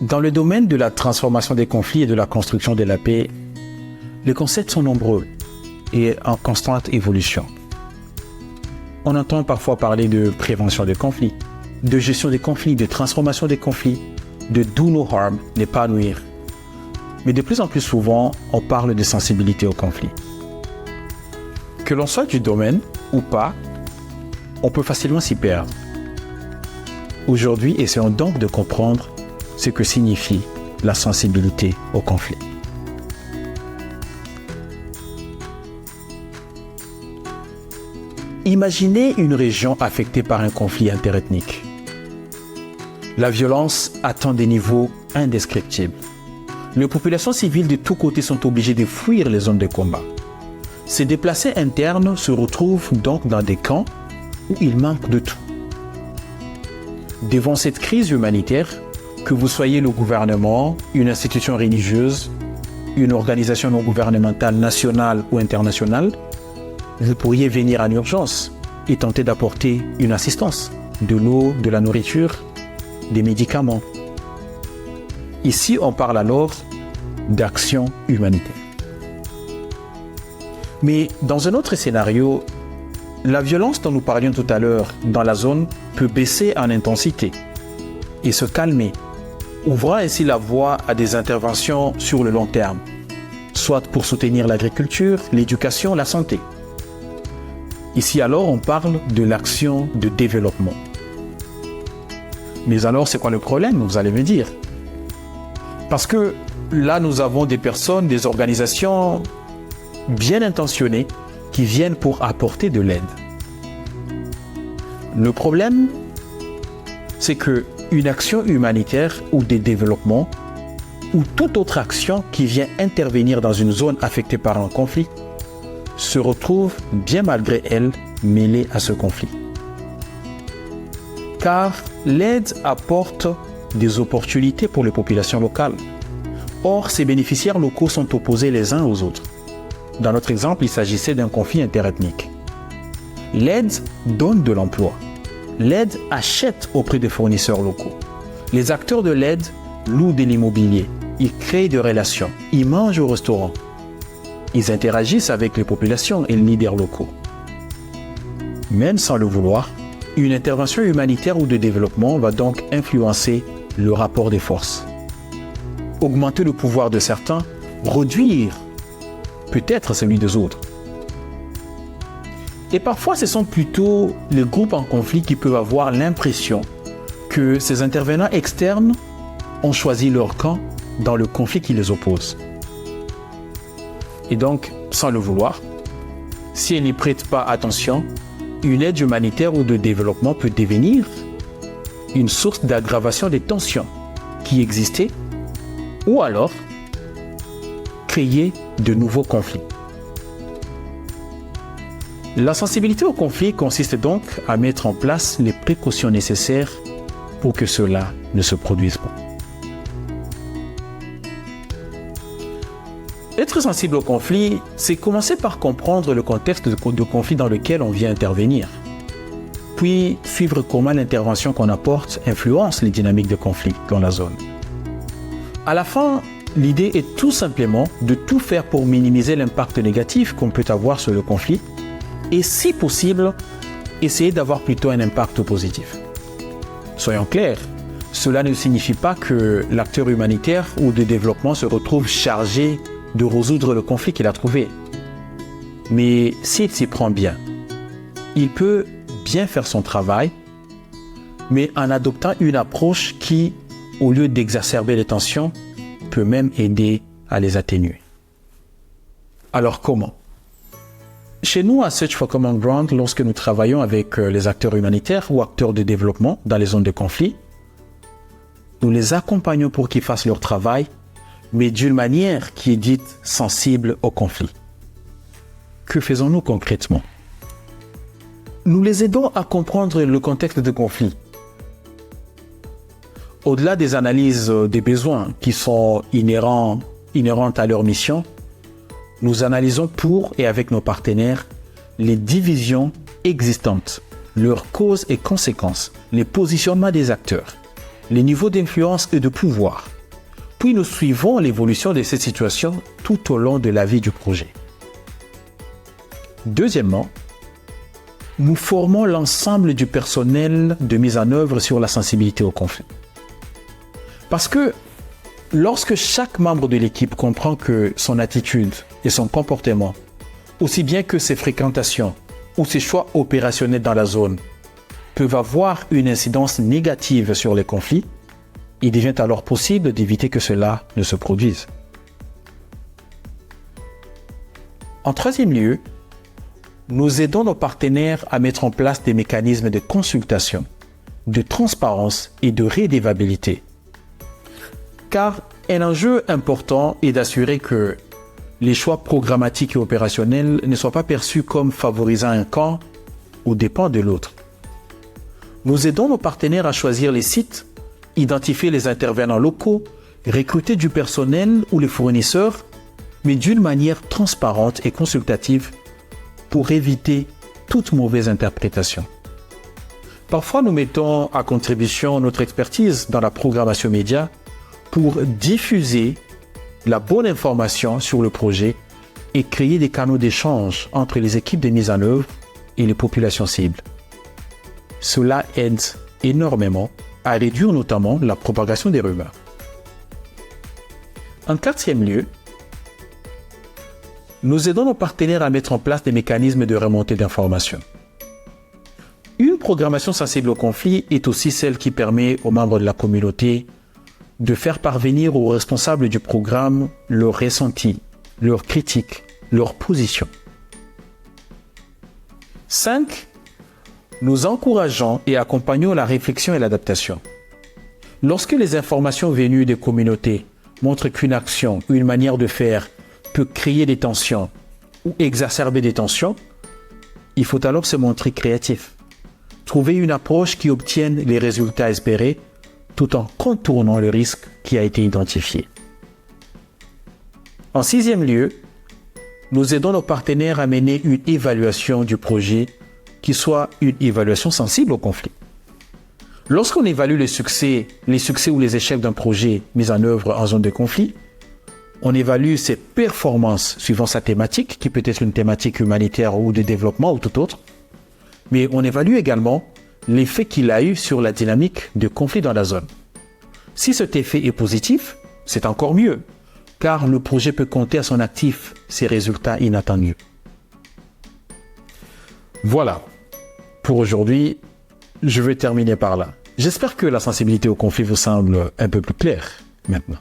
Dans le domaine de la transformation des conflits et de la construction de la paix, les concepts sont nombreux et en constante évolution. On entend parfois parler de prévention des conflits, de gestion des conflits, de transformation des conflits, de do no harm, ne pas nuire. Mais de plus en plus souvent, on parle de sensibilité au conflit. Que l'on soit du domaine ou pas, on peut facilement s'y perdre. Aujourd'hui, essayons donc de comprendre ce que signifie la sensibilité au conflit. Imaginez une région affectée par un conflit interethnique. La violence atteint des niveaux indescriptibles. Les populations civiles de tous côtés sont obligées de fuir les zones de combat. Ces déplacés internes se retrouvent donc dans des camps où il manque de tout. Devant cette crise humanitaire, que vous soyez le gouvernement, une institution religieuse, une organisation non gouvernementale nationale ou internationale, vous pourriez venir en urgence et tenter d'apporter une assistance, de l'eau, de la nourriture, des médicaments. Ici, on parle alors d'action humanitaire. Mais dans un autre scénario, la violence dont nous parlions tout à l'heure dans la zone peut baisser en intensité et se calmer, ouvrant ainsi la voie à des interventions sur le long terme, soit pour soutenir l'agriculture, l'éducation, la santé. Ici alors, on parle de l'action de développement. Mais alors, c'est quoi le problème, vous allez me dire? Parce que là, nous avons des personnes, des organisations bien intentionnées qui viennent pour apporter de l'aide. Le problème, c'est qu'une action humanitaire ou de développement ou toute autre action qui vient intervenir dans une zone affectée par un conflit se retrouve bien malgré elle mêlée à ce conflit. Car l'aide apporte des opportunités pour les populations locales. Or, ces bénéficiaires locaux sont opposés les uns aux autres. Dans notre exemple, il s'agissait d'un conflit interethnique. L'aide donne de l'emploi. L'aide achète auprès des fournisseurs locaux. Les acteurs de l'aide louent de l'immobilier. Ils créent des relations. Ils mangent au restaurant. Ils interagissent avec les populations et les leaders locaux. Même sans le vouloir, une intervention humanitaire ou de développement va donc influencer le rapport des forces. Augmenter le pouvoir de certains, réduire peut-être celui des autres. Et parfois, ce sont plutôt les groupes en conflit qui peuvent avoir l'impression que ces intervenants externes ont choisi leur camp dans le conflit qui les oppose. Et donc, sans le vouloir, si elle n'y prête pas attention, une aide humanitaire ou de développement peut devenir une source d'aggravation des tensions qui existaient ou alors créer de nouveaux conflits. La sensibilité au conflit consiste donc à mettre en place les précautions nécessaires pour que cela ne se produise pas. Être sensible au conflit, c'est commencer par comprendre le contexte de conflit dans lequel on vient intervenir. Puis, suivre comment l'intervention qu'on apporte influence les dynamiques de conflit dans la zone. À la fin, l'idée est tout simplement de tout faire pour minimiser l'impact négatif qu'on peut avoir sur le conflit et, si possible, essayer d'avoir plutôt un impact positif. Soyons clairs, cela ne signifie pas que l'acteur humanitaire ou de développement se retrouve chargé de résoudre le conflit qu'il a trouvé. Mais s'il s'y prend bien, il peut bien faire son travail, mais en adoptant une approche qui, au lieu d'exacerber les tensions, peut même aider à les atténuer. Alors comment? Chez nous, à Search for Common Ground, lorsque nous travaillons avec les acteurs humanitaires ou acteurs de développement dans les zones de conflit, nous les accompagnons pour qu'ils fassent leur travail, mais d'une manière qui est dite sensible au conflit. Que faisons-nous concrètement? Nous les aidons à comprendre le contexte de conflit. Au-delà des analyses des besoins qui sont inhérentes à leur mission, nous analysons pour et avec nos partenaires les divisions existantes, leurs causes et conséquences, les positionnements des acteurs, les niveaux d'influence et de pouvoir, Puis nous suivons l'évolution de cette situation tout au long de la vie du projet. Deuxièmement, nous formons l'ensemble du personnel de mise en œuvre sur la sensibilité au conflit. Parce que lorsque chaque membre de l'équipe comprend que son attitude et son comportement, aussi bien que ses fréquentations ou ses choix opérationnels dans la zone, peuvent avoir une incidence négative sur les conflits, il devient alors possible d'éviter que cela ne se produise. En troisième lieu, nous aidons nos partenaires à mettre en place des mécanismes de consultation, de transparence et de réévaluabilité. Car un enjeu important est d'assurer que les choix programmatiques et opérationnels ne soient pas perçus comme favorisant un camp aux dépens de l'autre. Nous aidons nos partenaires à choisir les sites, identifier les intervenants locaux, recruter du personnel ou les fournisseurs, mais d'une manière transparente et consultative pour éviter toute mauvaise interprétation. Parfois, nous mettons à contribution notre expertise dans la programmation média pour diffuser la bonne information sur le projet et créer des canaux d'échange entre les équipes de mise en œuvre et les populations cibles. Cela aide énormément à réduire notamment la propagation des rumeurs. En quatrième lieu, nous aidons nos partenaires à mettre en place des mécanismes de remontée d'informations. Une programmation sensible au conflit est aussi celle qui permet aux membres de la communauté de faire parvenir aux responsables du programme leurs ressentis, leurs critiques, leurs positions. 5. Nous encourageons et accompagnons la réflexion et l'adaptation. Lorsque les informations venues des communautés montrent qu'une action ou une manière de faire peut créer des tensions ou exacerber des tensions, il faut alors se montrer créatif. Trouver une approche qui obtienne les résultats espérés tout en contournant le risque qui a été identifié. En sixième lieu, nous aidons nos partenaires à mener une évaluation du projet qui soit une évaluation sensible au conflit. Lorsqu'on évalue les succès ou les échecs d'un projet mis en œuvre en zone de conflit, on évalue ses performances suivant sa thématique, qui peut être une thématique humanitaire ou de développement ou tout autre, mais on évalue également l'effet qu'il a eu sur la dynamique de conflit dans la zone. Si cet effet est positif, c'est encore mieux, car le projet peut compter à son actif ses résultats inattendus. Voilà, pour aujourd'hui, je vais terminer par là. J'espère que la sensibilité au conflit vous semble un peu plus claire maintenant.